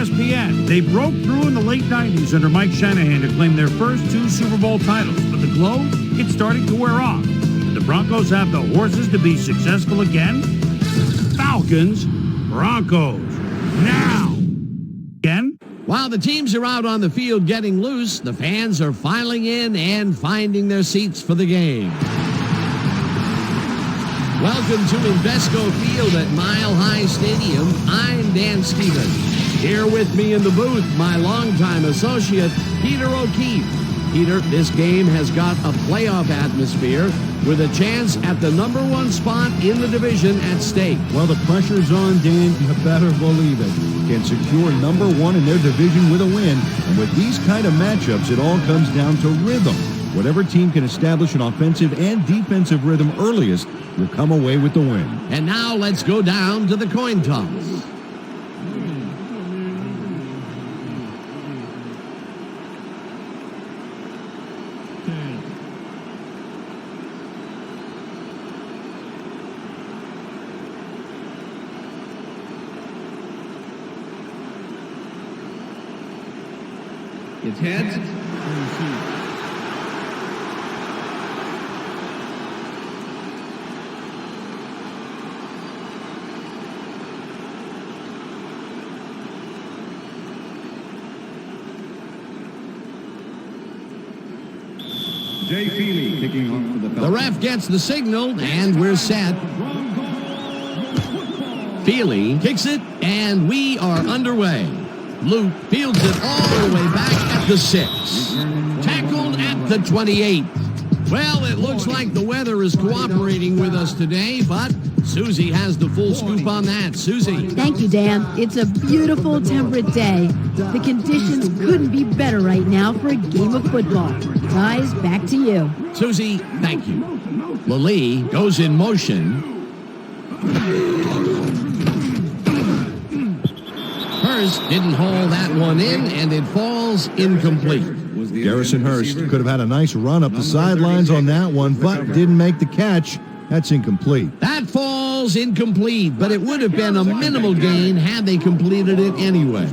ESPN. They broke through in the late 90s under Mike Shanahan to claim their first 2 Super Bowl titles, but the glow, it's starting to wear off. The Broncos have the horses to be successful again. Falcons, Broncos, now. Again? While the teams are out on the field getting loose, the fans are filing in and finding their seats for the game. Welcome to Invesco Field at Mile High Stadium. I'm Dan Stevens. Here with me in the booth, my longtime associate, Peter O'Keefe. Peter, this game has got a playoff atmosphere with a chance at the #1 spot in the division at stake. Well, the pressure's on, Dan. You better believe it. Can secure #1 in their division with a win. And with these kind of matchups, it all comes down to rhythm. Whatever team can establish an offensive and defensive rhythm earliest will come away with the win. And now let's go down to the coin toss. It's heads. Jay Feely kicking off for the Falcons. The ref gets the signal, and we're set. Feely kicks it, and we are underway. Luke fields it all the way back at the 6. Tackled at the 28. Well, it looks like the weather is cooperating with us today, but Susie has the full scoop on that. Susie. Thank you, Dan. It's a beautiful, temperate day. The conditions couldn't be better right now for a game of football. Guys, back to you. Susie, thank you. Lally goes in motion. Hurst didn't haul that one in, and it falls incomplete. Garrison Hurst could have had a nice run up the sidelines on that one, but didn't make the catch. That's incomplete. That falls incomplete, but it would have been a minimal gain had they completed it anyway.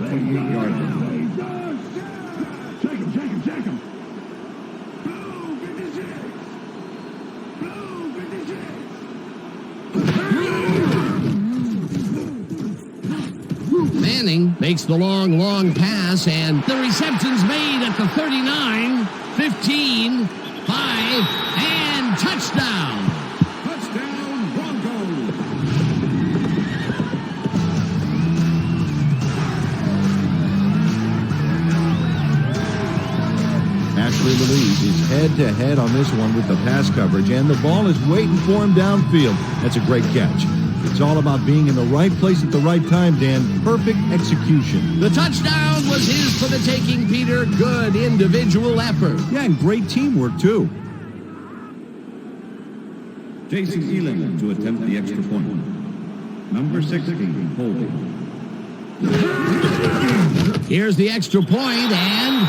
Manning makes the long pass, and the reception's made at the 39, 15, 5, and touchdown. Touchdown, Broncos. Ashley Louise is head-to-head on this one with the pass coverage, and the ball is waiting for him downfield. That's a great catch. It's all about being in the right place at the right time, Dan. Perfect execution. The touchdown was his for the taking, Peter. Good individual effort. Yeah, and great teamwork, too. Jason Elam to attempt the extra point. Number 16, holding. Here's the extra point, and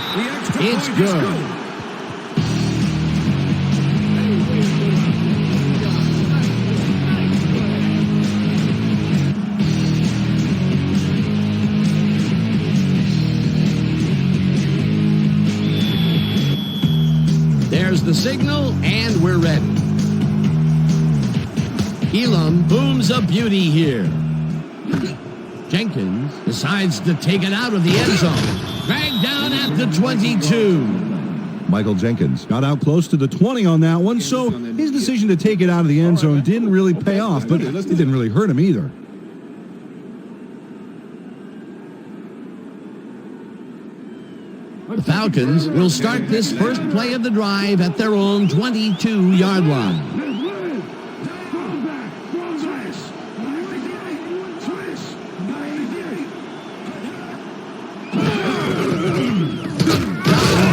it's good. There's the signal, and we're ready. Elam booms a beauty here. Jenkins decides to take it out of the end zone. Dragged down at the 22. Michael Jenkins got out close to the 20 on that one, so his decision to take it out of the end zone didn't really pay off, but it didn't really hurt him either. The Falcons will start this first play of the drive at their own 22-yard line.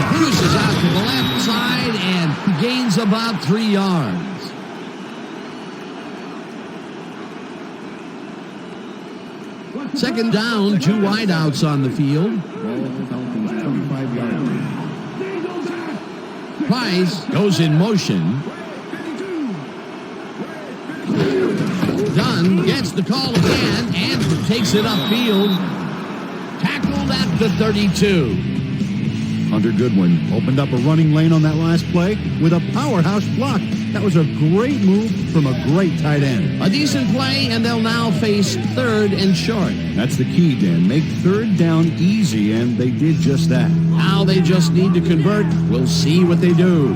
Cruises out to the left side and gains about 3 yards. Second down, 2 wideouts on the field. Price goes in motion. Dunn gets the call again and takes it upfield. Tackled the 32. Hunter Goodwin opened up a running lane on that last play with a powerhouse block. That was a great move from a great tight end. A decent play, and they'll now face 3rd and short. That's the key, Dan. Make 3rd down easy, and they did just that. Now they just need to convert. We'll see what they do.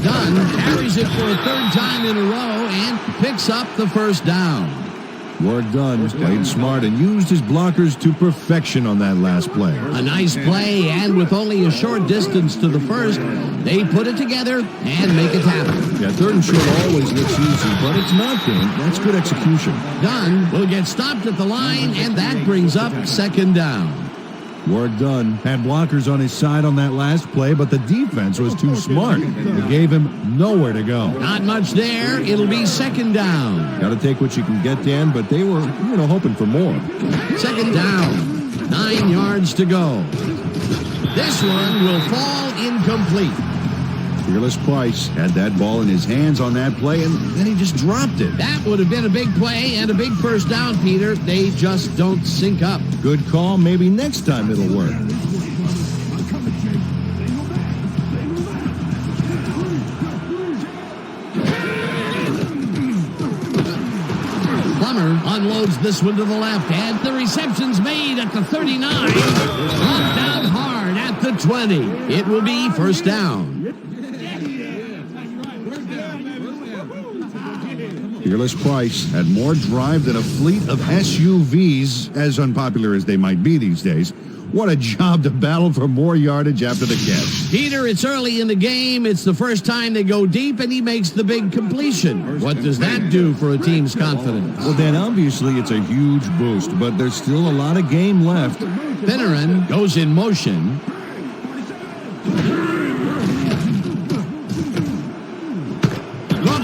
Dunn carries it for a 3rd time in a row and picks up the 1st down. Work done. Played smart and used his blockers to perfection on that last play. A nice play, and with only a short distance to the 1st, they put it together and make it happen. Yeah, 3rd and short always looks easy, but it's not, Dan. That's good execution. Dunn will get stopped at the line, and that brings up 2nd down. Work done. Had blockers on his side on that last play, but the defense was too smart. They gave him nowhere to go. Not much there. It'll be 2nd down. Got to take what you can get, Dan, but they were, hoping for more. 2nd down. 9 yards to go. This one will fall incomplete. Fearless Price had that ball in his hands on that play, and then he just dropped it. That would have been a big play and a big 1st down, Peter. They just don't sync up. Good call. Maybe next time it'll work. Plummer unloads this one to the left, and the reception's made at the 39. Knocked down hard at the 20. It will be 1st down. Fearless Price had more drive than a fleet of SUVs, as unpopular as they might be these days. What a job to battle for more yardage after the catch. Peter, it's early in the game. It's the first time they go deep, and he makes the big completion. What does that do for a team's confidence? Well, then obviously it's a huge boost, but there's still a lot of game left. Finneran goes in motion.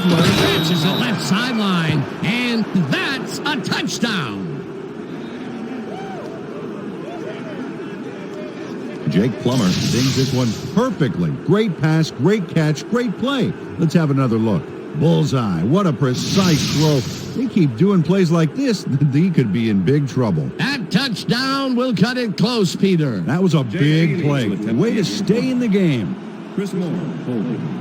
Catches the left sideline, and that's a touchdown. Jake Plummer sings this one perfectly. Great pass, great catch, great play. Let's have another look. Bullseye. What a precise throw. They keep doing plays like this, they could be in big trouble. That touchdown will cut it close, Peter. That was a big play. Way to stay in the game. Chris Moore, holding.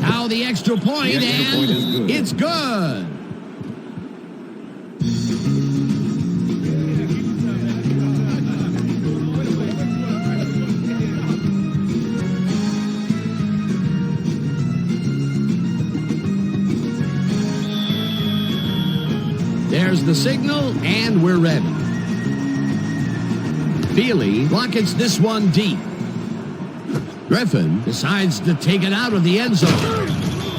Now the extra point, and it's good. There's the signal, and we're ready. Feely rockets this one deep. Griffin decides to take it out of the end zone.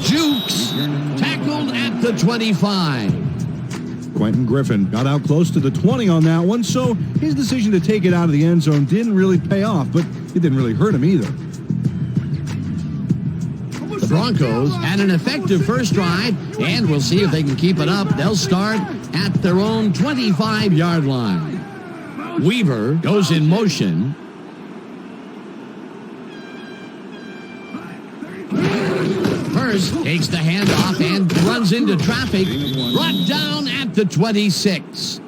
Jukes tackled at the 25. Quentin Griffin got out close to the 20 on that one, so his decision to take it out of the end zone didn't really pay off, but it didn't really hurt him either. The Broncos had an effective first drive, and we'll see if they can keep it up. They'll start at their own 25-yard line. Weaver goes in motion. Hurst takes the handoff and runs into traffic. Brought down at the 26.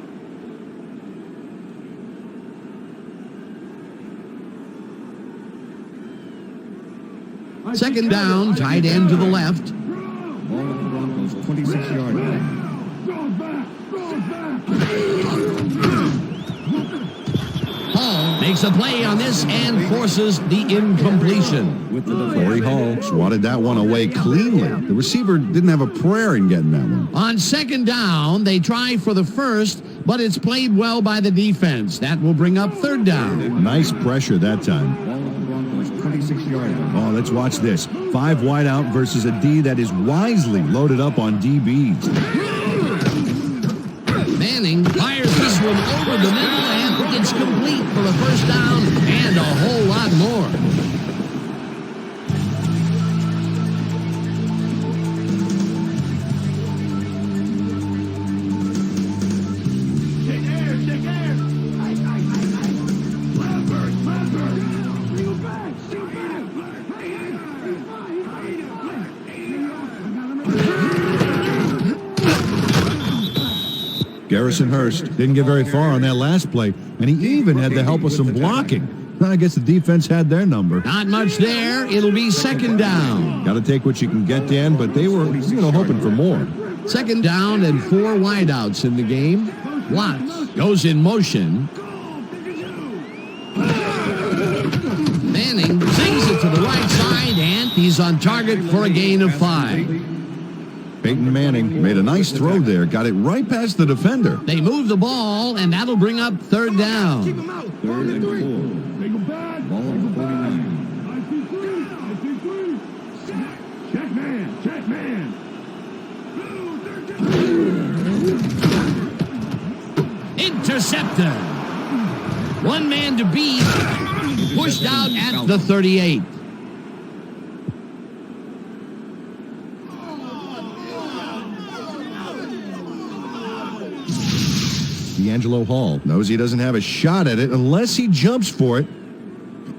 Second down, tight end to the left. Ball at the Broncos' 26-yard line. Hall makes a play on this and forces the incompletion. With the Corey Hall swatted that one away cleanly. The receiver didn't have a prayer in getting that one. On second down, they try for the first, but it's played well by the defense. That will bring up third down. Nice pressure that time. Ball at the Broncos' 26-yard line. Oh, let's watch this. 5 wide out versus a D that is wisely loaded up on DBs. Manning fires this one over the middle, and it's complete for a first down and a whole lot more. Garrison Hurst didn't get very far on that last play, and he even had the help of some blocking. I guess the defense had their number. Not much there. It'll be second down. Got to take what you can get, Dan, but they were, hoping for more. Second down and 4 wideouts in the game. Watts goes in motion. Manning sings it to the right side, and he's on target for a gain of 5. Peyton Manning made a nice throw there. Got it right past the defender. They move the ball, and that'll bring up third down. 3rd and 4. Ball at the 49. Check man. Interceptor. One man to beat. Pushed out at the 38. D'Angelo Hall knows he doesn't have a shot at it unless he jumps for it.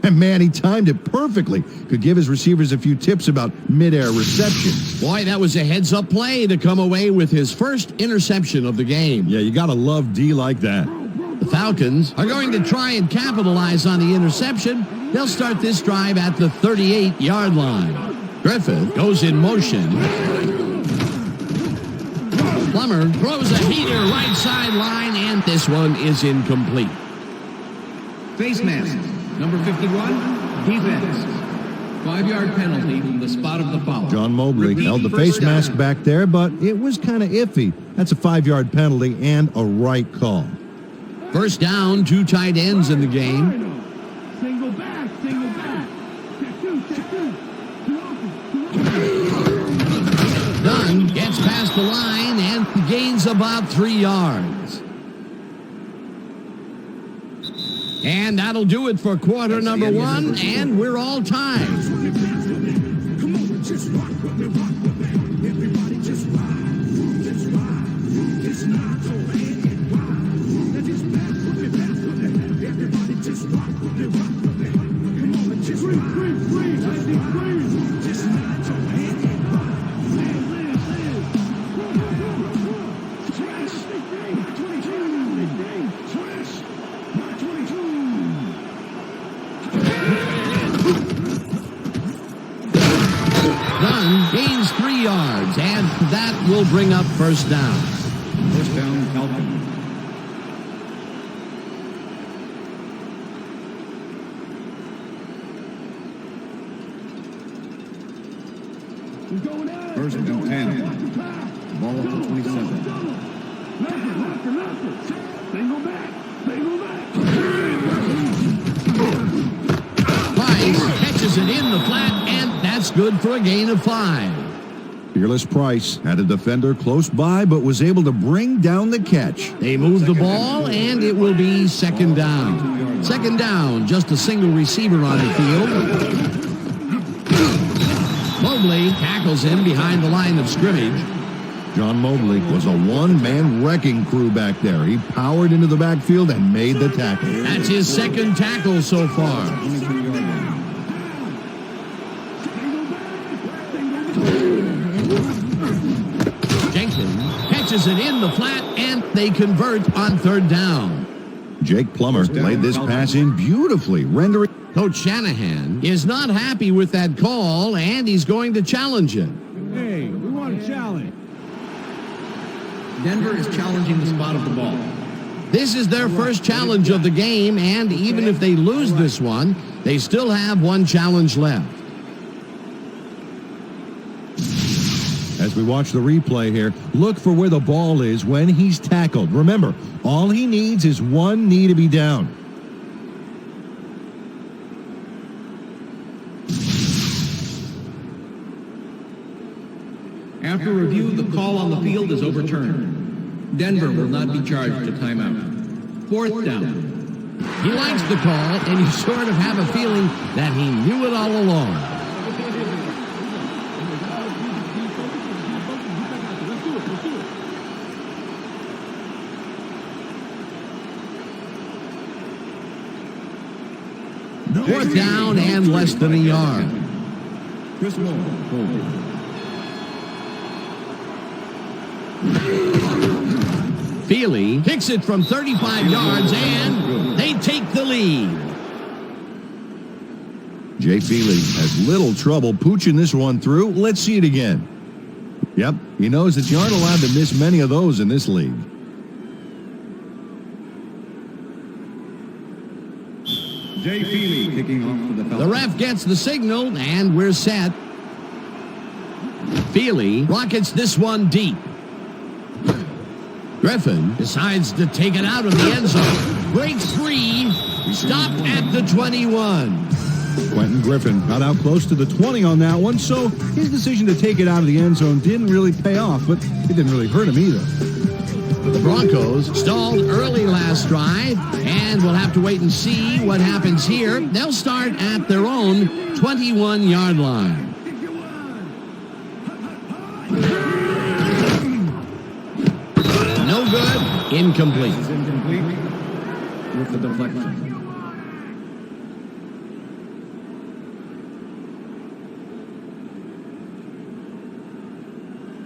And man, he timed it perfectly. Could give his receivers a few tips about midair reception. Boy, that was a heads-up play to come away with his first interception of the game. Yeah, you got to love D like that. The Falcons are going to try and capitalize on the interception. They'll start this drive at the 38-yard line. Griffith goes in motion. Plummer throws a heater right sideline, and this one is incomplete. Face mask, number 51, defense. 5-yard penalty from the spot of the foul. John Mobley held the face mask back there, but it was kind of iffy. That's a 5-yard penalty and a right call. First down, 2 tight ends in the game. Single back. Check two. Dunn gets past the line and gains about 3 yards. And that'll do it for quarter number 1, and we're all tied. Gains 3 yards, and that will bring up first down. First down, Falcons. First and 10. Ball at the 27. Price catches it in the flat, and that's good for a gain of 5. Fearless Price had a defender close by, but was able to bring down the catch. They move the ball, and it will be second down. Second down, just a single receiver on the field. Mobley tackles him behind the line of scrimmage. John Mobley was a one-man wrecking crew back there. He powered into the backfield and made the tackle. That's his second tackle so far. Catches it in the flat, and they convert on third down. Jake Plummer laid this pass in beautifully, rendering... Coach Shanahan is not happy with that call, and he's going to challenge it. Hey, we want a challenge. Denver is challenging the spot of the ball. This is their first challenge of the game, and even if they lose this one, they still have one challenge left. As we watch the replay here, look for where the ball is when he's tackled. Remember, all he needs is one knee to be down. After review, the call on the field is overturned. Denver will not be charged a timeout. 4th down. He likes the call, and you sort of have a feeling that he knew it all along. Fourth down and less than a yard. Chris Moore, Feely kicks it from 35 yards, and they take the lead. Jay Feely has little trouble pooching this one through. Let's see it again. Yep, he knows that you aren't allowed to miss many of those in this league. Jay Feely kicking off for the Falcons. The ref gets the signal, and we're set. Feely rockets this one deep. Griffin decides to take it out of the end zone. Breaks free. Stopped at the 21. Quentin Griffin got out close to the 20 on that one, so his decision to take it out of the end zone didn't really pay off, but it didn't really hurt him either. The Broncos stalled early last drive, and we'll have to wait and see what happens here. They'll start at their own 21-yard line. No good. Incomplete. Is incomplete with the deflection.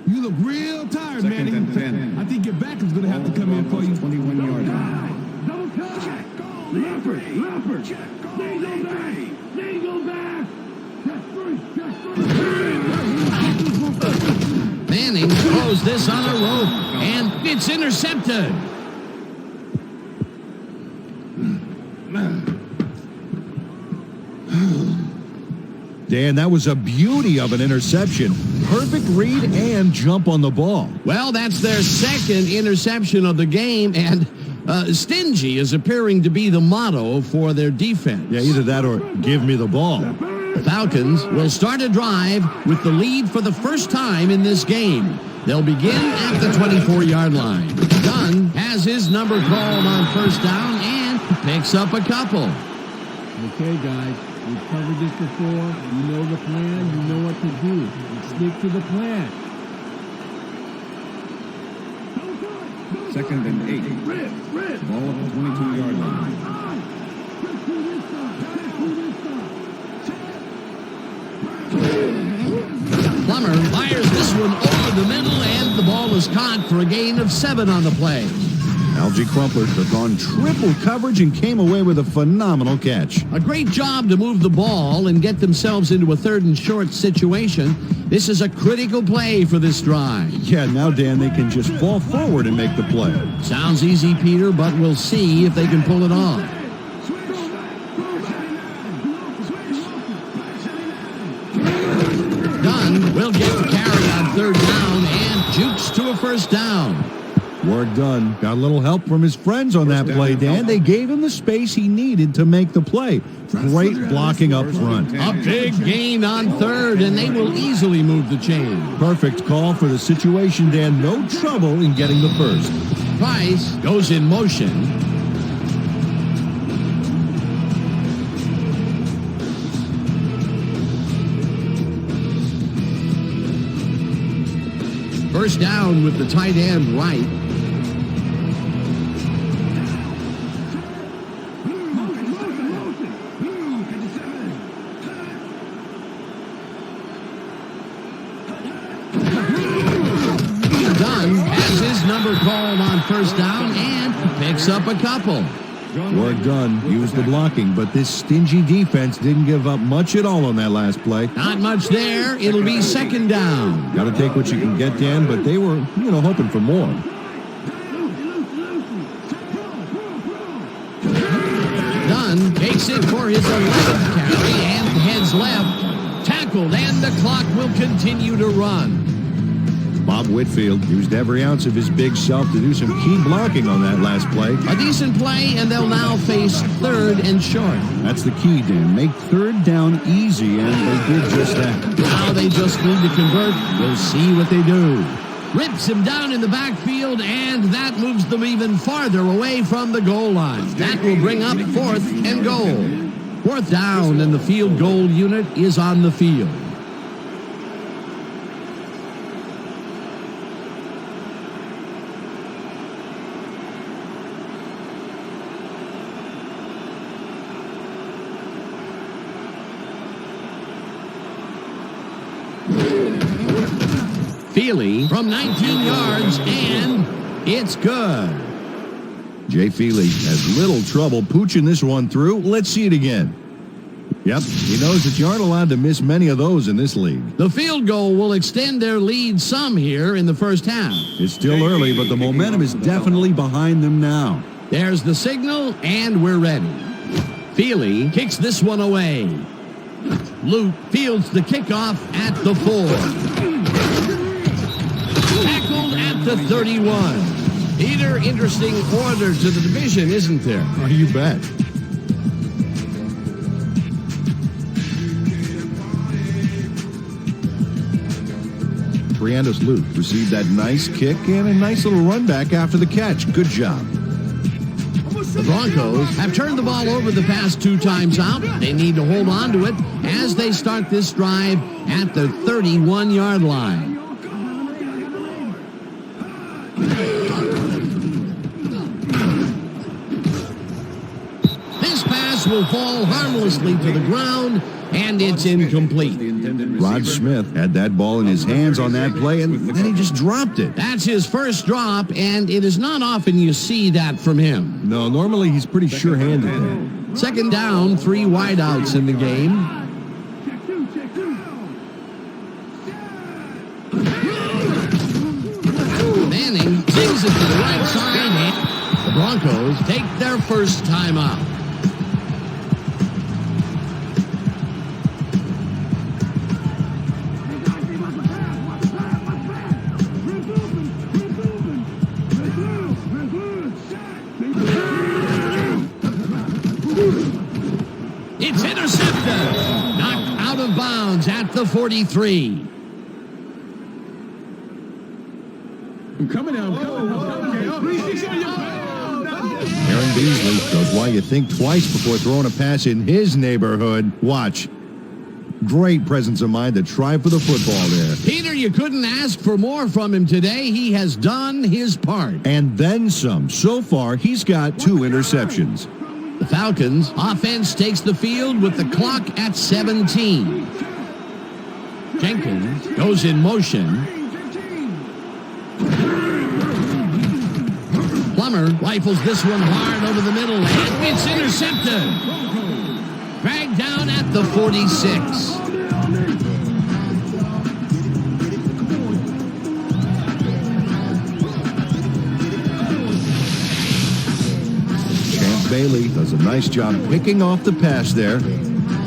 You look real tired, Second Manny. and 10. I think your back is going to have to come in for you. 21-yard line. Double check. Leopard. Check. They go back. Manning throws this on a rope, and it's intercepted. Dan, that was a beauty of an interception. Perfect read and jump on the ball. Well, that's their second interception of the game, and stingy is appearing to be the motto for their defense. Yeah, either that or give me the ball. The Falcons will start a drive with the lead for the first time in this game. They'll begin at the 24-yard line. Dunn has his number called on first down and picks up a couple. Okay, guys. We've covered this before. You know the plan. You know what to do. Stick to the plan. Second and 8. Ball at the 22-yard line. Plummer fires this one over the middle, and the ball is caught for a gain of 7 on the play. Algie Crumpler took on triple coverage and came away with a phenomenal catch. A great job to move the ball and get themselves into a 3rd and short situation. This is a critical play for this drive. Yeah, now, Dan, they can just fall forward and make the play. Sounds easy, Peter, but we'll see if they can pull it off. Dunn will get the carry on 3rd down and jukes to a first down. Work done. Got a little help from his friends on that play, Dan. They gave him the space he needed to make the play. Great blocking up front. A big gain on 3rd, and they will easily move the chain. Perfect call for the situation, Dan. No trouble in getting the first. Price goes in motion. First down with the tight end right. Dunn has his number called on first down and picks up a couple. Work done. Used the blocking, but this stingy defense didn't give up much at all on that last play. Not much there. It'll be 2nd down. Got to take what you can get, Dan, but they were, hoping for more. Dunn takes it for his 11th carry and heads left. Tackled, and the clock will continue to run. Bob Whitfield used every ounce of his big self to do some key blocking on that last play. A decent play, and they'll now face 3rd and short. That's the key, Dan. Make 3rd down easy, and they did just that. Now they just need to convert. We'll see what they do. Rips him down in the backfield, and that moves them even farther away from the goal line. That will bring up 4th and goal. 4th down, and the field goal unit is on the field. Feely from 19 yards, and It's good. Jay Feely has little trouble pooching this one through. Let's see it again. Yep, he knows that you aren't allowed to miss many of those in this league. The field goal will extend their lead some here in the first half. It's still early, but the momentum is definitely behind them now. There's the signal, and we're ready. Feely kicks this one away. Luke fields the kickoff at the 4. Tackled at the 31. Peter, interesting order to the division, isn't there? Oh, you bet. Brianna's Luke received that nice kick and a nice little run back after the catch. Good job. The Broncos have turned the ball over the past 2 times out. They need to hold on to it as they start this drive at the 31-yard line. This pass will fall harmlessly to the ground, and it's incomplete. Rod Smith had that ball in his hands on that play, and then he just dropped it. That's his first drop, and it is not often you see that from him. No, normally he's pretty sure-handed there. Second down, 3 wideouts in the game. Manning sings it to the right side. The Broncos take their first time out. It's intercepted. Knocked out of bounds at the 43. I'm coming out. Aaron Beasley shows why you think twice before throwing a pass in his neighborhood. Watch. Great presence of mind to try for the football there. Peter, you couldn't ask for more from him today. He has done his part. And then some. So far, he's got 2 interceptions. The Falcons' offense takes the field with the clock at 17. Jenkins goes in motion. Plummer rifles this one hard over the middle, and it's intercepted. Dragged down at the 46. Bailey does a nice job picking off the pass there.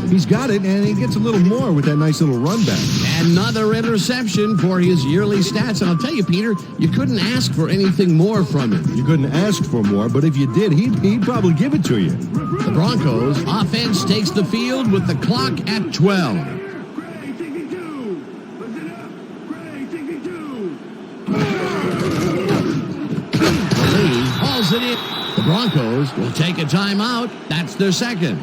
He's got it, and he gets a little more with that nice little run back. Another interception for his yearly stats. And I'll tell you, Peter, you couldn't ask for anything more from him. You couldn't ask for more, but if you did, he'd probably give it to you. The Broncos' offense takes the field with the clock at 12. The lead hauls it in. The Broncos will take a timeout. That's their second.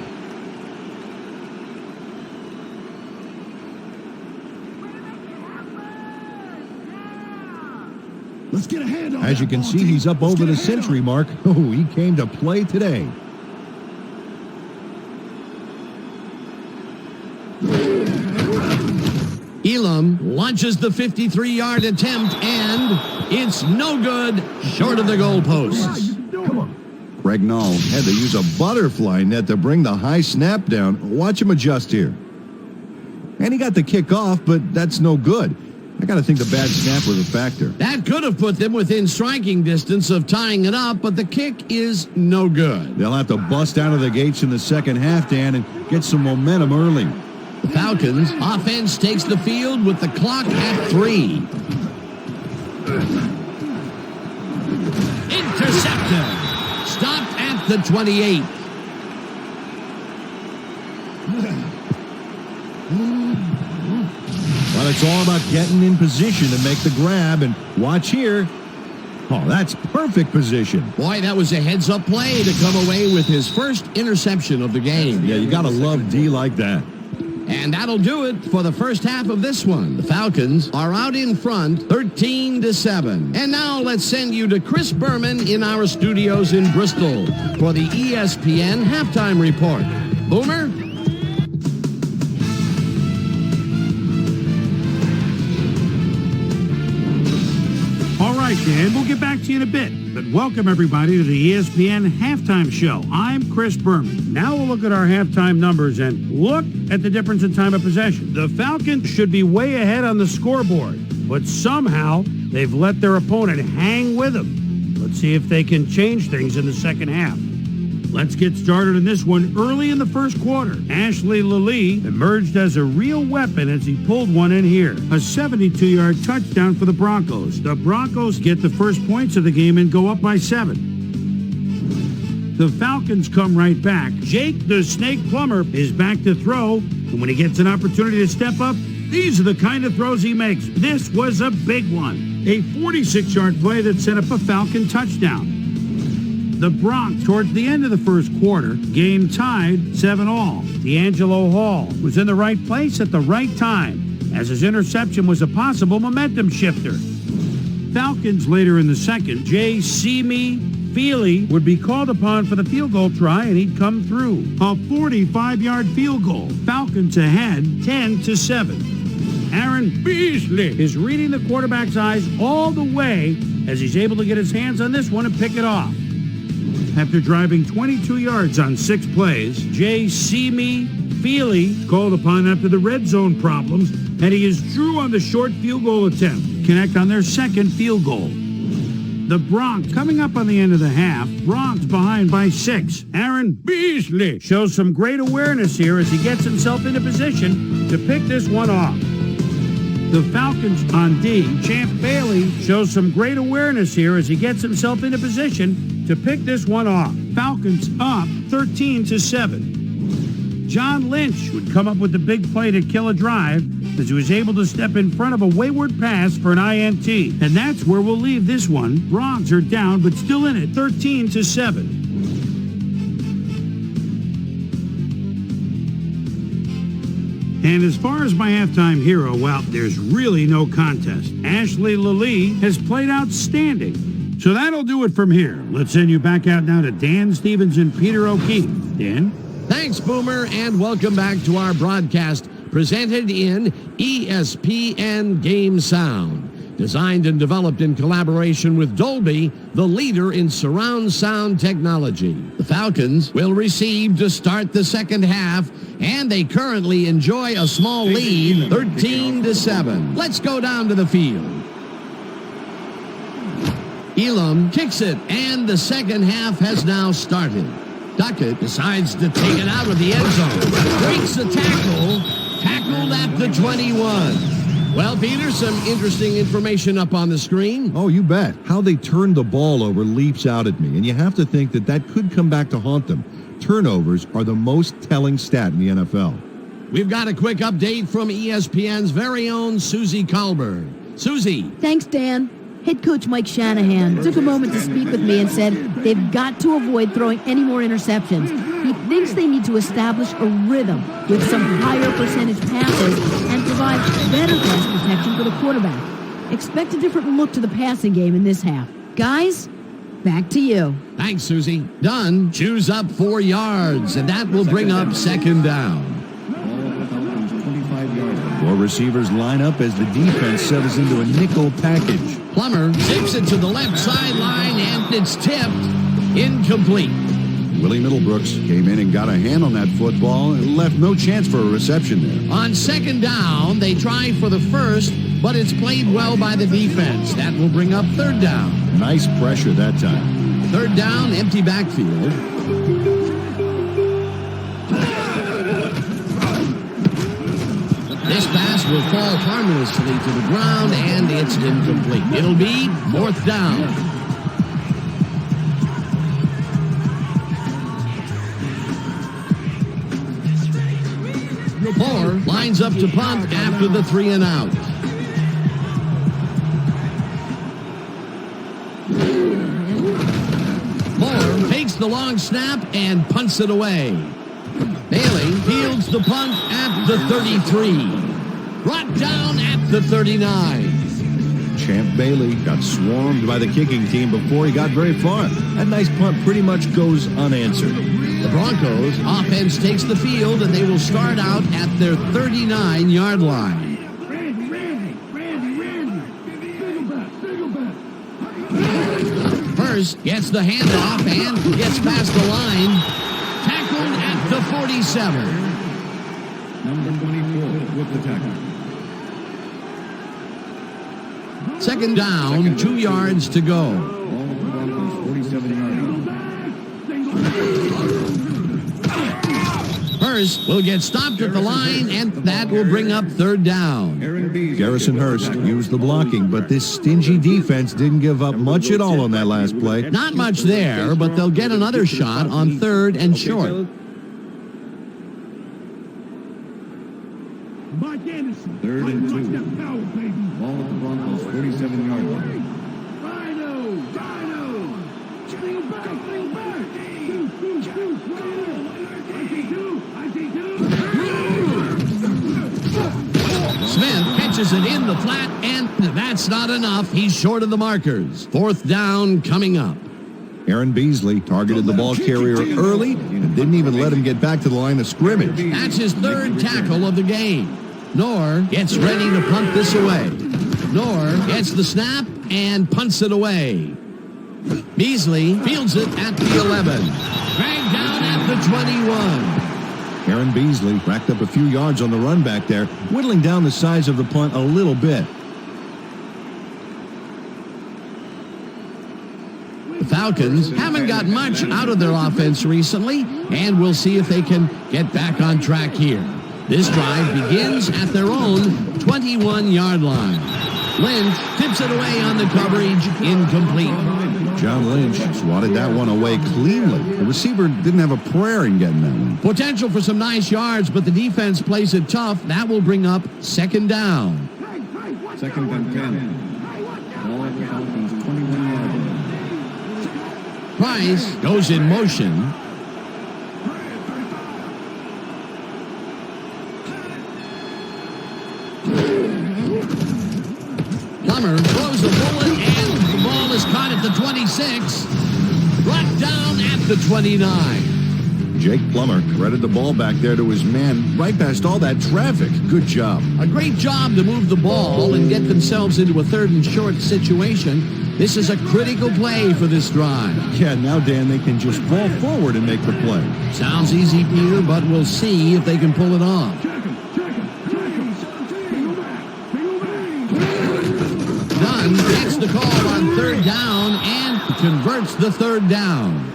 Let's get ahead. As you can see, he's up over the century mark. Oh, he came to play today. Elam launches the 53-yard attempt, and it's no good, short of the goalposts. Greg Nall had to use a butterfly net to bring the high snap down. Watch him adjust here. And he got the kick off, but that's no good. I got to think the bad snap was a factor. That could have put them within striking distance of tying it up, but the kick is no good. They'll have to bust out of the gates in the second half, Dan, and get some momentum early. The Falcons' offense takes the field with the clock at 3. Intercepted. Stopped at the 28. Well, it's all about getting in position to make the grab, and watch here. Oh, that's perfect position. Boy, that was a heads-up play to come away with his first interception of the game. Yeah, you got to love D like that. And that'll do it for the first half of this one. The Falcons are out in front, 13-7. And now let's send you to Chris Berman in our studios in Bristol for the ESPN Halftime Report. Boomer? All right, Dan, we'll get back to you in a bit. But welcome, everybody, to the ESPN Halftime Show. I'm Chris Berman. Now we'll look at our halftime numbers and look at the difference in time of possession. The Falcons should be way ahead on the scoreboard, but somehow they've let their opponent hang with them. Let's see if they can change things in the second half. Let's get started in this one early in the first quarter. Ashley Lilly emerged as a real weapon as he pulled one in here. A 72-yard touchdown for the Broncos. The Broncos get the first points of the game and go up by 7. The Falcons come right back. Jake the Snake Plumber is back to throw, and when he gets an opportunity to step up, these are the kind of throws he makes. This was a big one. A 46-yard play that set up a Falcon touchdown. The Broncos, towards the end of the first quarter, game tied 7-all. D'Angelo Hall was in the right place at the right time, as his interception was a possible momentum shifter. Falcons later in the second, Jay Simi Feely would be called upon for the field goal try, and he'd come through. A 45-yard field goal. Falcons ahead 10-7. Aaron Beasley is reading the quarterback's eyes all the way as he's able to get his hands on this one and pick it off. After driving 22 yards on 6 plays, Jay Simi Feely called upon after the red zone problems, and he is true on the short field goal attempt. Connect on their second field goal. The Broncos coming up on the end of the half. Broncos behind by 6. Aaron Beasley shows some great awareness here as he gets himself into position to pick this one off. The Falcons on D. Champ Bailey shows some great awareness here as he gets himself into position to pick this one off. Falcons up 13-7. John Lynch would come up with the big play to kill a drive as he was able to step in front of a wayward pass for an INT. And that's where we'll leave this one. Broncos are down, but still in it, 13-7. And as far as my halftime hero, well, there's really no contest. Ashley Lilly has played outstanding. So that'll do it from here. Let's send you back out now to Dan Stevens and Peter O'Keefe. Dan? Thanks, Boomer, and welcome back to our broadcast presented in ESPN Game Sound. Designed and developed in collaboration with Dolby, the leader in surround sound technology. The Falcons will receive to start the second half, and they currently enjoy a small lead, 13-7. Let's go down to the field. Elam kicks it, and the second half has now started. Duckett decides to take it out of the end zone. Breaks the tackle. Tackled at the 21. Well, Peter, some interesting information up on the screen. Oh, you bet. How they turned the ball over leaps out at me, and you have to think that that could come back to haunt them. Turnovers are the most telling stat in the NFL. We've got a quick update from ESPN's very own Susie Colbert. Susie. Thanks, Dan. Head coach Mike Shanahan took a moment to speak with me and said they've got to avoid throwing any more interceptions. He thinks they need to establish a rhythm with some higher percentage passes and provide better pass protection for the quarterback. Expect a different look to the passing game in this half. Guys, back to you. Thanks, Susie. Dunn chews up 4 yards, and that will bring up second down. 4 receivers line up as the defense settles into a nickel package. Plummer zips it to the left sideline, and it's tipped. Incomplete. Willie Middlebrooks came in and got a hand on that football and left no chance for a reception there. On second down, they try for the first, but it's played well by the defense. That will bring up third down. Nice pressure that time. Third down, empty backfield. This pass will fall harmlessly to the ground, and it's incomplete. It'll be fourth down. Moore lines up to punt after the 3 and out. Moore takes the long snap and punts it away. Bailey fields the punt at the 33. Brought down at the 39. Champ Bailey got swarmed by the kicking team before he got very far. That nice punt pretty much goes unanswered. The Broncos offense takes the field, and they will start out at their 39-yard line. Hurst gets the handoff and gets past the line. Tackled at the 47. Number 24 with the tackle. Second down, 2 yards to go. Ball at the Broncos 47 yards. Hurst will get stopped at the line, and that will bring up third down. Garrison Hurst used the blocking, but this stingy defense didn't give up much at all on that last play. Not much there, but they'll get another shot on third and short. Third and 2. Ball at the Broncos 47 yard line. Smith pitches it in the flat, and that's not enough. He's short of the markers. Fourth down coming up. Aaron Beasley targeted the ball carrier early and didn't even let him get back to the line of scrimmage. That's his third tackle of the game. Knorr gets ready to punt this away. Knorr gets the snap and punts it away. Beasley fields it at the 11. Dragged down at the 21. Aaron Beasley racked up a few yards on the run back there, whittling down the size of the punt a little bit. The Falcons haven't got much out of their offense recently, and we'll see if they can get back on track here. This drive begins at their own 21-yard line. Lynch tips it away on the coverage, incomplete. John Lynch swatted that one away cleanly. The receiver didn't have a prayer in getting that one. Potential for some nice yards, but the defense plays it tough. That will bring up second down. Second and 10. Ball at the Falcons 21 yard line. Price goes in motion. Plummer throws the bullet, and the ball is caught at the 26. Brought down at the 29. Jake Plummer threaded the ball back there to his man right past all that traffic. Good job. A great job to move the ball and get themselves into a third and short situation. This is a critical play for this drive. Yeah, now, Dan, they can just fall forward and make the play. Sounds easy, Peter, but we'll see if they can pull it off. Dunn gets the call on third down and converts the third down.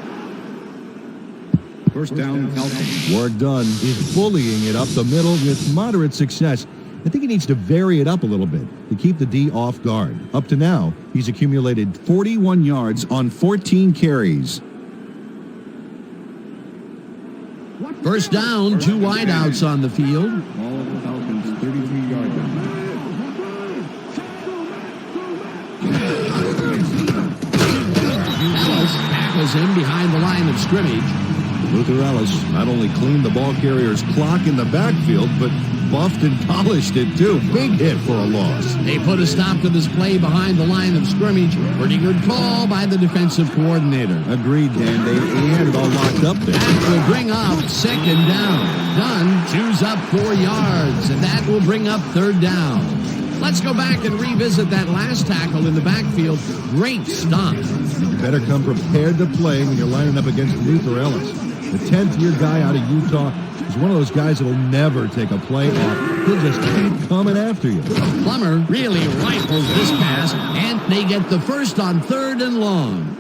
First down, Falcons. Ward Dunn is bullying it up the middle with moderate success. I think he needs to vary it up a little bit to keep the D off guard. Up to now, he's accumulated 41 yards on 14 carries. First down, 2 wideouts on the field. Ball at the Falcons 33 yard line. Ellis tackles him behind the line of scrimmage. Luther Ellis not only cleaned the ball carrier's clock in the backfield, but buffed and polished it too. Big hit for a loss. They put a stop to this play behind the line of scrimmage. Pretty good call by the defensive coordinator. Agreed, Dan. They had it all locked up there. That will bring up second down. Dunn chews up 4 yards, and that will bring up third down. Let's go back and revisit that last tackle in the backfield. Great stop. You better come prepared to play when you're lining up against Luther Ellis. The 10th-year guy out of Utah is one of those guys that will never take a play off. He'll just keep coming after you. Plummer really rifles this pass, and they get the first on third and long.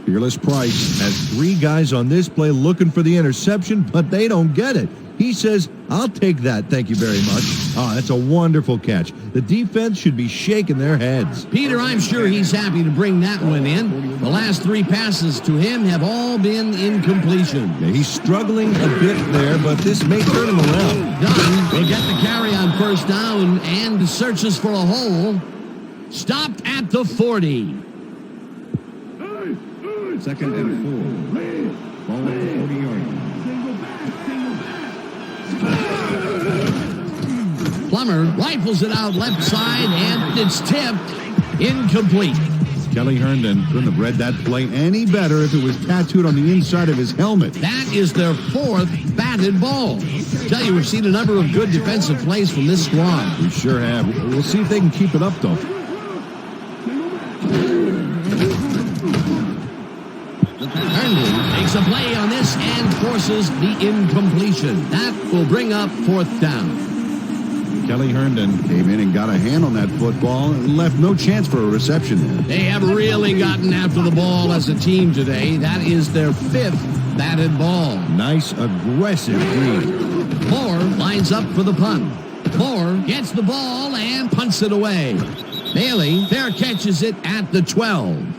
Fearless Price has 3 guys on this play looking for the interception, but they don't get it. He says, "I'll take that, thank you very much." Oh, that's a wonderful catch. The defense should be shaking their heads. Peter, I'm sure he's happy to bring that one in. The last 3 passes to him have all been incompletion. Yeah, he's struggling a bit there, but this may turn him around. Dunn will get the carry on first down and searches for a hole. Stopped at the 40. Second and 4. Ball at the 40 yard line. Plummer rifles it out left side, and it's tipped. Incomplete. Kelly Herndon couldn't have read that play any better if it was tattooed on the inside of his helmet. That is their 4th batted ball. Tell you, we've seen a number of good defensive plays from this squad. We sure have. We'll see if they can keep it up, though. makes a play on this and forces the incompletion. That will bring up 4th down. Kelly Herndon came in and got a hand on that football and left no chance for a reception there. They have really gotten after the ball as a team today. That is their 5th batted ball. Nice, aggressive read. Moore lines up for the punt. Moore gets the ball and punts it away. Bailey fair catches it at the 12.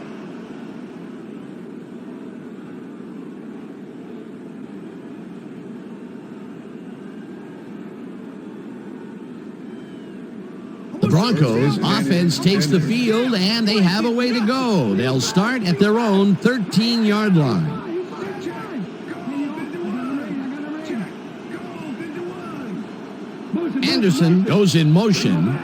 The Broncos offense takes the field, and they have a way to go. They'll start at their own 13-yard line. Anderson goes in motion.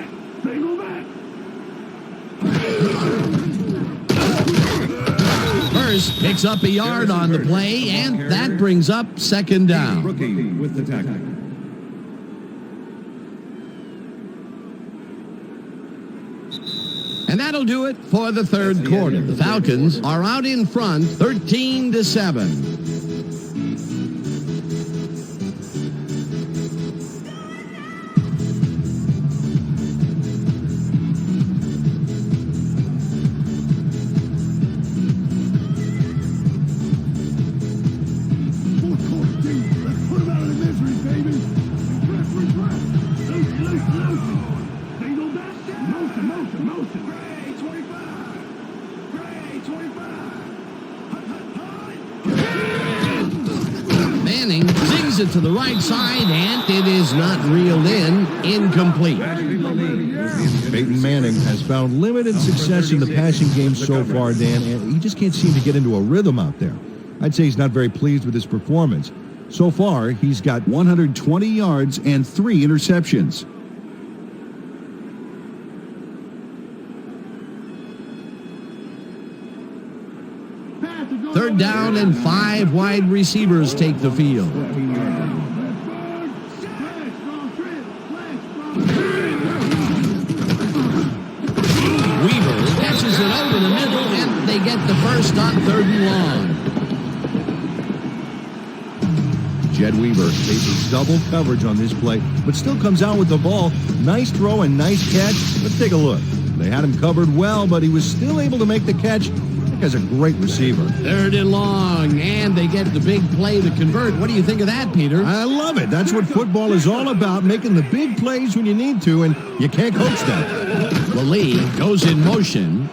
First picks up a yard on the play, and that brings up 2nd down. Rookie with the tackle. And that'll do it for the 3rd quarter. The Falcons are out in front, 13-7. Manning zings it to the right side, and it is not reeled in. Incomplete. Peyton Manning has found limited success in the passing game so far, Dan, and he just can't seem to get into a rhythm out there. I'd say he's not very pleased with his performance. So far, he's got 120 yards and 3 interceptions. Third down and 5 wide receivers take the field. Weaver catches it over the middle, and they get the first on 3rd and long. Jed Weaver faces double coverage on this play, but still comes out with the ball. Nice throw and nice catch. Let's take a look. They had him covered well, but he was still able to make the catch. That guy's a great receiver. 3rd and long, and they get the big play to convert. What do you think of that, Peter? I love it. That's what football is all about, making the big plays when you need to, and you can't coach that. Lee goes in motion.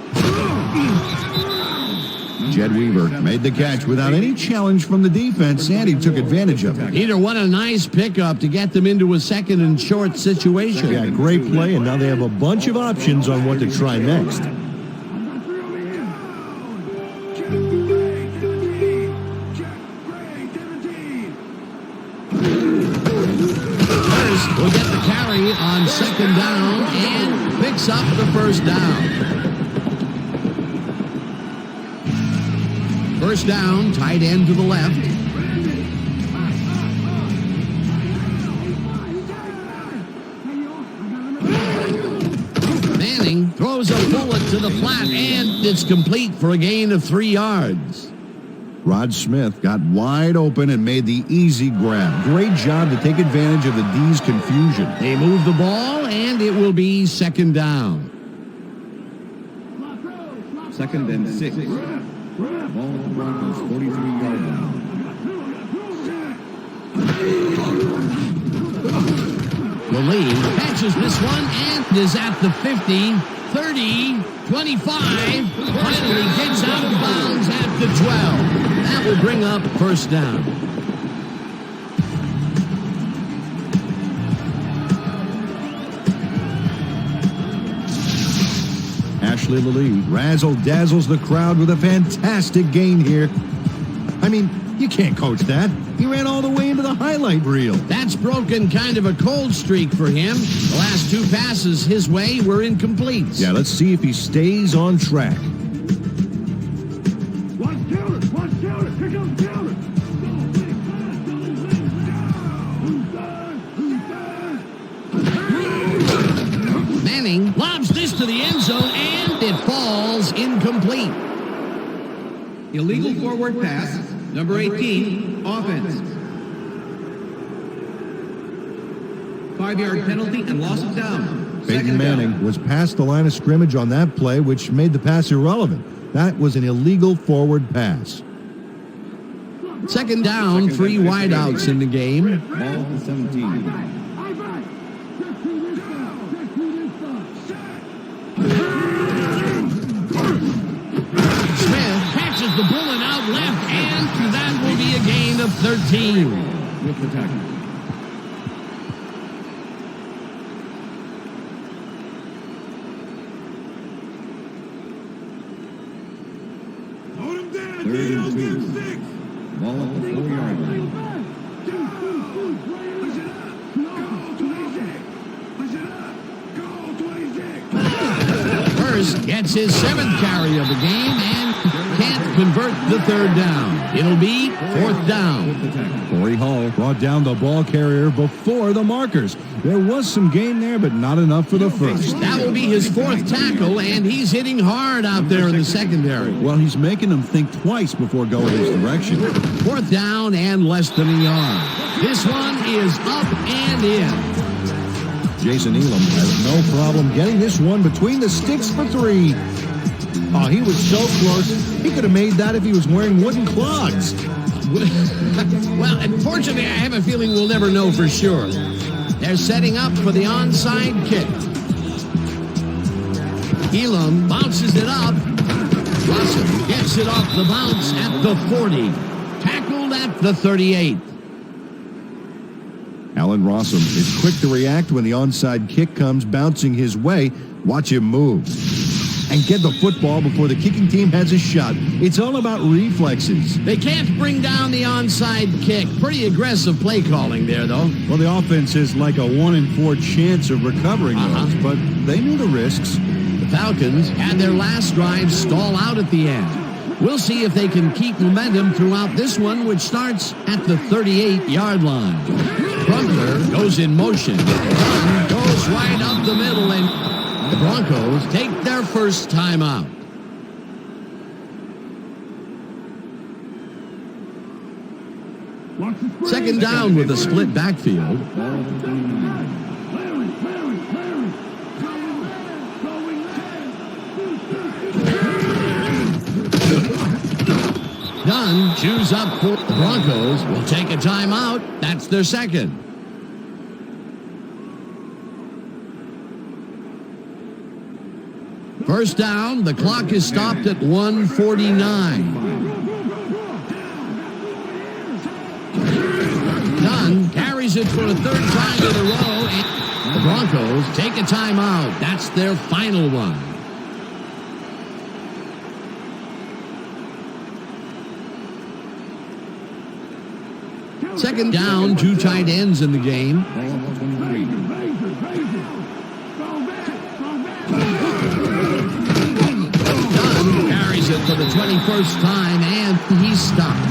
Jed Weaver made the catch without any challenge from the defense, and he took advantage of it. Peter, what a nice pickup to get them into a 2nd and short situation. Yeah, great play, and now they have a bunch of options on what to try next. First will get the carry on 2nd down and picks up the 1st down. 1st down, tight end to the left. Manning throws a bullet to the flat, and it's complete for a gain of 3 yards. Rod Smith got wide open and made the easy grab. Great job to take advantage of the D's confusion. They move the ball, and it will be 2nd down. 2nd and 6. Ball at the Broncos 43-yard line. Lee catches this one and is at the 50, 30, 25. Finally gets out of bounds at the 12. That will bring up 1st down. Ashley Lee razzle-dazzles the crowd with a fantastic gain here. I mean, you can't coach that. He ran all the way into the highlight reel. That's broken kind of a cold streak for him. The last 2 passes his way were incomplete. Yeah, let's see if he stays on track. Here comes Taylor. Manning lobs this to the end zone, and it falls incomplete. Illegal forward pass, Number 18, offense. 5-yard penalty and loss of down. Peyton Manning was past the line of scrimmage on that play, which made the pass irrelevant. That was an illegal forward pass. Second down, 3 wideouts in the game. Ball to 17. Smith catches the bullet out left, and that will be a gain of 13. With the tackle. Hold him down, 3rd Dino, and give 2. him 6. Ball at the 4-yard line. Push it up. Go, 26. Push it up. Go, 26. Hurst gets his 7th carry of the game and can't convert the 3rd down. It'll be 4th down. Corey Hall brought down the ball carrier before the markers. There was some gain there, but not enough for the first. That will be his 4th tackle, and he's hitting hard out there in the secondary. Well, he's making them think twice before going his direction. 4th down and less than a yard. This one is up and in. Jason Elam has no problem getting this one between the sticks for 3. Oh, he was so close. He could have made that if he was wearing wooden clogs. Well, unfortunately, I have a feeling we'll never know for sure. They're setting up for the onside kick. Elam bounces it up. Russell gets it off the bounce at the 40. Tackled at the 38. Allen Rossum is quick to react when the onside kick comes bouncing his way. Watch him move and get the football before the kicking team has a shot. It's all about reflexes. They can't bring down the onside kick. Pretty aggressive play calling there, though. Well, the offense has like a 1 in 4 chance of recovering those, but they knew the risks. The Falcons had their last drive stall out at the end. We'll see if they can keep momentum throughout this one, which starts at the 38-yard line. Crumpler goes in motion. Dunn goes right up the middle, and the Broncos take their first timeout. Second down with a split backfield. Dunn chews up for the Broncos. Will take a timeout. That's their second. First down, the clock is stopped at 1:49. Dunn carries it for a 3rd time in a row, and the Broncos take a timeout. That's their final one. Second down, 2 tight ends in the game. Carries it for the 21st time, and he's stopped.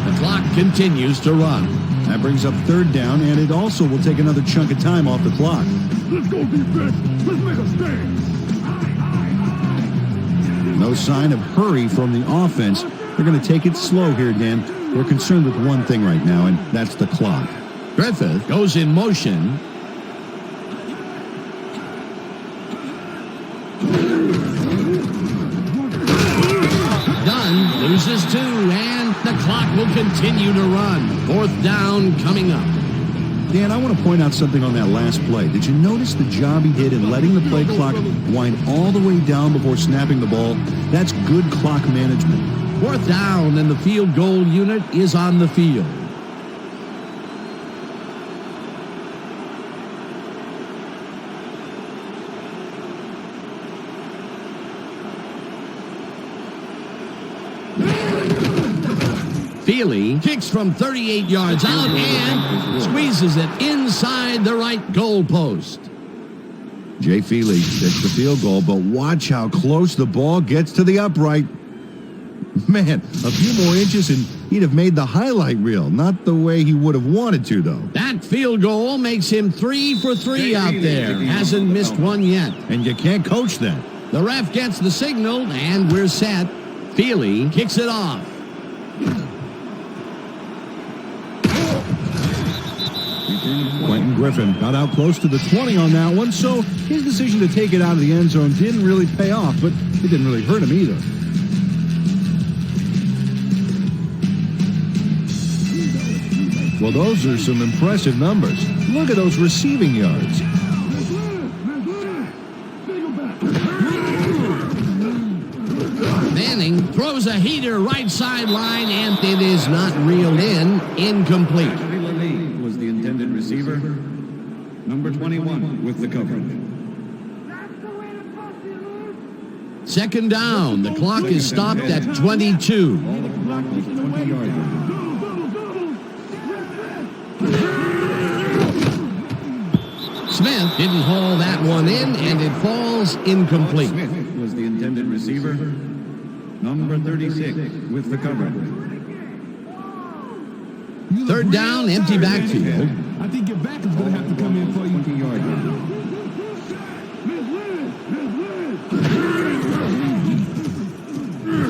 The clock continues to run. That brings up 3rd down, and it also will take another chunk of time off the clock. Let's go defense. Let's make a stand. No sign of hurry from the offense. They're going to take it slow here, Dan. They're concerned with one thing right now, and that's the clock. Griffith goes in motion. Dunn loses 2, and the clock will continue to run. 4th down coming up. Dan, I want to point out something on that last play. Did you notice the job he did in letting the play clock wind all the way down before snapping the ball? That's good clock management. 4th down, and the field goal unit is on the field. Feely kicks from 38 yards out and squeezes it inside the right goal post. Jay Feely gets the field goal, but watch how close the ball gets to the upright. Man, a few more inches and he'd have made the highlight reel. Not the way he would have wanted to, though. That field goal makes him 3 for 3 out there. Hasn't missed one yet. And you can't coach that. The ref gets the signal, and we're set. Feely kicks it off. Griffin got out close to the 20 on that one, so his decision to take it out of the end zone didn't really pay off, but it didn't really hurt him either. Well, those are some impressive numbers. Look at those receiving yards. Manning throws a heater right sideline, and it is not reeled in. Incomplete. Was the intended receiver. Number 21 with the coverage. Second down. The clock is stopped at 22. All of the Broncos 20-yard line. Smith didn't haul that one in, and it falls incomplete. Smith was the intended receiver. Number 36 with the coverage. Third down, empty backfield. I think your back is going to have to come in for you. 20-yard line.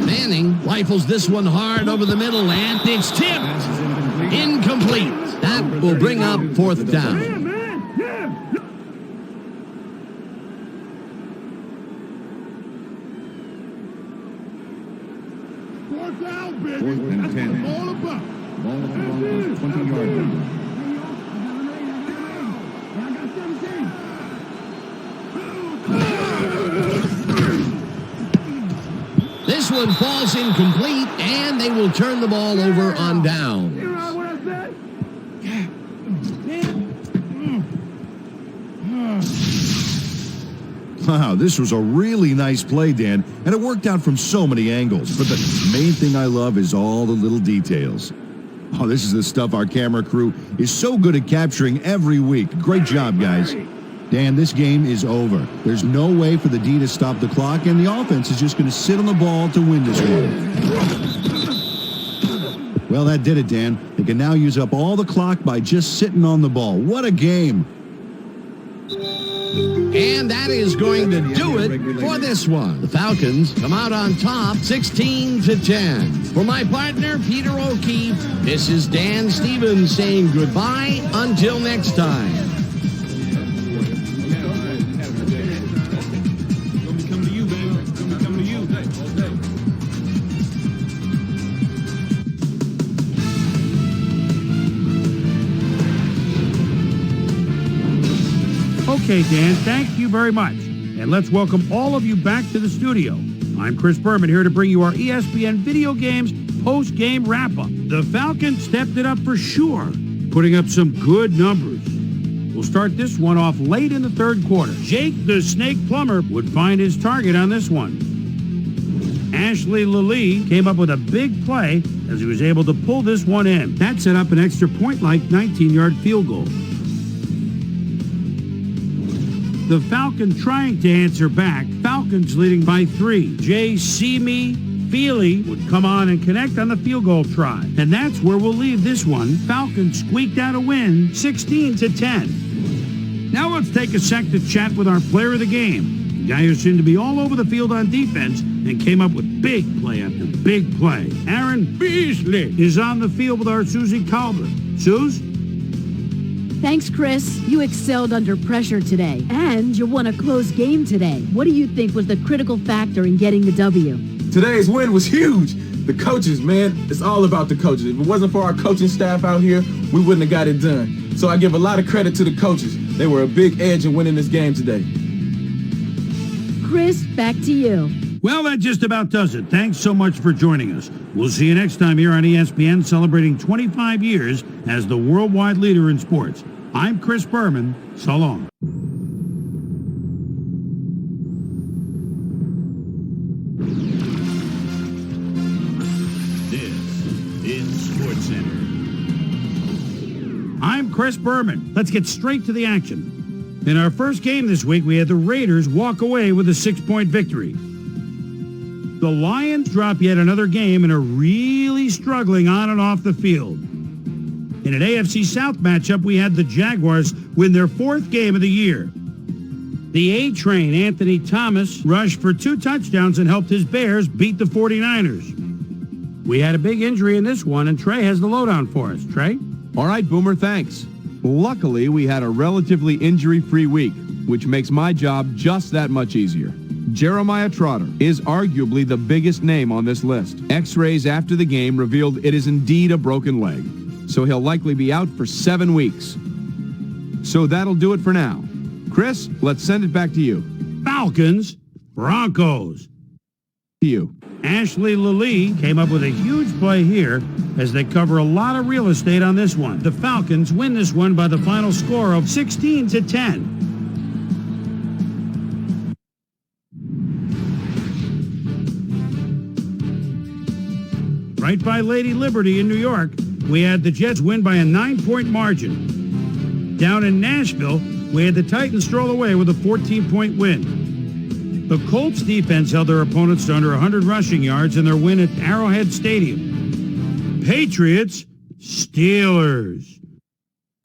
Manning rifles this one hard over the middle, and it's tipped. Incomplete. That will bring up fourth down. Fourth and 10. Ball at the Broncos 20-yard line. This one falls incomplete, and they will turn the ball over on down. Wow, this was a really nice play, Dan, and it worked out from so many angles. But the main thing I love is all the little details. Oh, this is the stuff our camera crew is so good at capturing every week. Great job, guys. Dan, this game is over. There's no way for the D to stop the clock, and the offense is just going to sit on the ball to win this one. Well, that did it, Dan. They can now use up all the clock by just sitting on the ball. What a game. And that is going to do it for this one. The Falcons come out on top 16-10. For my partner, Peter O'Keefe, this is Dan Stevens saying goodbye until next time. Okay, Dan, thank you very much. And let's welcome all of you back to the studio. I'm Chris Berman here to bring you our ESPN Video Games post-game wrap-up. The Falcons stepped it up for sure, putting up some good numbers. We'll start this one off late in the third quarter. Jake the Snake Plumber would find his target on this one. Ashley Lilly came up with a big play as he was able to pull this one in. That set up an extra point-like 19-yard field goal. The Falcon trying to answer back. Falcons leading by 3. Jay Simi Feely would come on and connect on the field goal try. And that's where we'll leave this one. Falcons squeaked out a win, 16-10. Now let's take a sec to chat with our player of the game. The guy who seemed to be all over the field on defense and came up with big play after big play. Aaron Beasley is on the field with our Susie Calvert. Suze? Thanks, Chris. You excelled under pressure today, and you won a close game today. What do you think was the critical factor in getting the W? Today's win was huge. The coaches, man, it's all about the coaches. If it wasn't for our coaching staff out here, we wouldn't have got it done. So I give a lot of credit to the coaches. They were a big edge in winning this game today. Chris, back to you. Well, that just about does it. Thanks so much for joining us. We'll see you next time here on ESPN, celebrating 25 years as the worldwide leader in sports. I'm Chris Berman. So long. This is SportsCenter. I'm Chris Berman. Let's get straight to the action. In our first game this week, we had the Raiders walk away with a 6-point victory. The Lions drop yet another game and are really struggling on and off the field. In an AFC South matchup, we had the Jaguars win their 4th game of the year. The A-Train, Anthony Thomas, rushed for 2 touchdowns and helped his Bears beat the 49ers. We had a big injury in this one, and Trey has the lowdown for us. Trey? All right, Boomer, thanks. Luckily, we had a relatively injury-free week, which makes my job just that much easier. Jeremiah Trotter is arguably the biggest name on this list. X-rays after the game revealed it is indeed a broken leg, so he'll likely be out for 7 weeks. So that'll do it for now. Chris, let's send it back to you. Falcons, Broncos. To you. Ashley Lilly came up with a huge play here as they cover a lot of real estate on this one. The Falcons win this one by the final score of 16-10. Right by Lady Liberty in New York, we had the Jets win by a 9-point margin. Down in Nashville, we had the Titans stroll away with a 14-point win. The Colts defense held their opponents to under 100 rushing yards in their win at Arrowhead Stadium. Patriots, Steelers.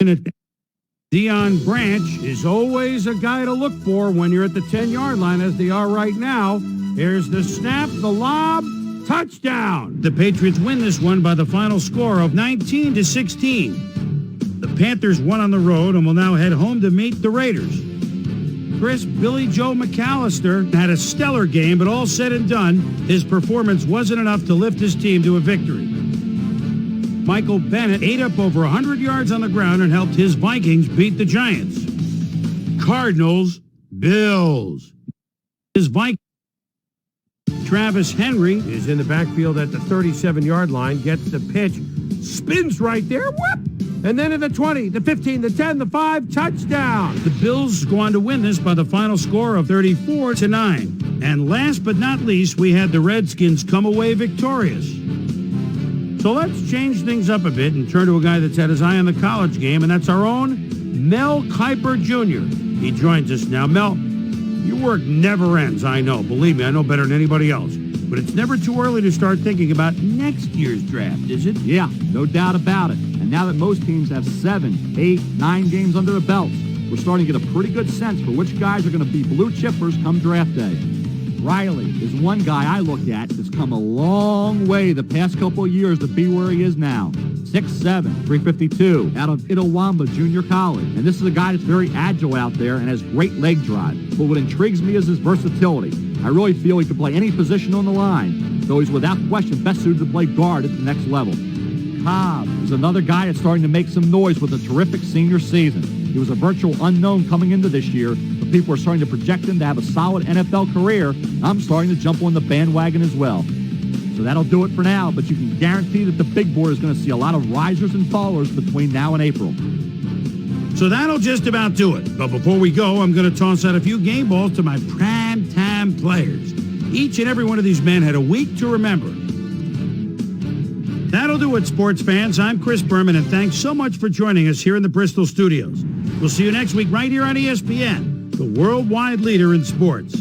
Deion Branch is always a guy to look for when you're at the 10-yard line, as they are right now. Here's the snap, the lob, touchdown. The Patriots win this one by the final score of 19-16. The Panthers won on the road and will now head home to meet the Raiders. Chris Billy Joe McAllister had a stellar game, but all said and done, his performance wasn't enough to lift his team to a victory. Michael Bennett ate up over 100 yards on the ground and helped his Vikings beat the Giants. Cardinals, Bills. His Vikings. Travis Henry is in the backfield at the 37-yard line, gets the pitch, spins right there, whoop! And then at the 20, the 15, the 10, the 5, touchdown. The Bills go on to win this by the final score of 34-9. And last but not least, we had the Redskins come away victorious. So let's change things up a bit and turn to a guy that's had his eye on the college game, and that's our own Mel Kiper Jr. He joins us now. Mel, your work never ends, I know. Believe me, I know better than anybody else. But it's never too early to start thinking about next year's draft, is it? Yeah, no doubt about it. And now that most teams have 7, 8, 9 games under their belts, we're starting to get a pretty good sense for which guys are going to be blue chippers come draft day. Riley is one guy I look at that's come a long way the past couple of years to be where he is now. 6'7", 352, out of Itawamba Junior College. And this is a guy that's very agile out there and has great leg drive. But what intrigues me is his versatility. I really feel he can play any position on the line, though he's without question best suited to play guard at the next level. Cobb is another guy that's starting to make some noise with a terrific senior season. He was a virtual unknown coming into this year, but people are starting to project him to have a solid NFL career. I'm starting to jump on the bandwagon as well. So that'll do it for now, but you can guarantee that the big board is going to see a lot of risers and fallers between now and April. So that'll just about do it. But before we go, I'm going to toss out a few game balls to my prime-time players. Each and every one of these men had a week to remember. That'll do it, sports fans. I'm Chris Berman, and thanks so much for joining us here in the Bristol studios. We'll see you next week right here on ESPN, the worldwide leader in sports.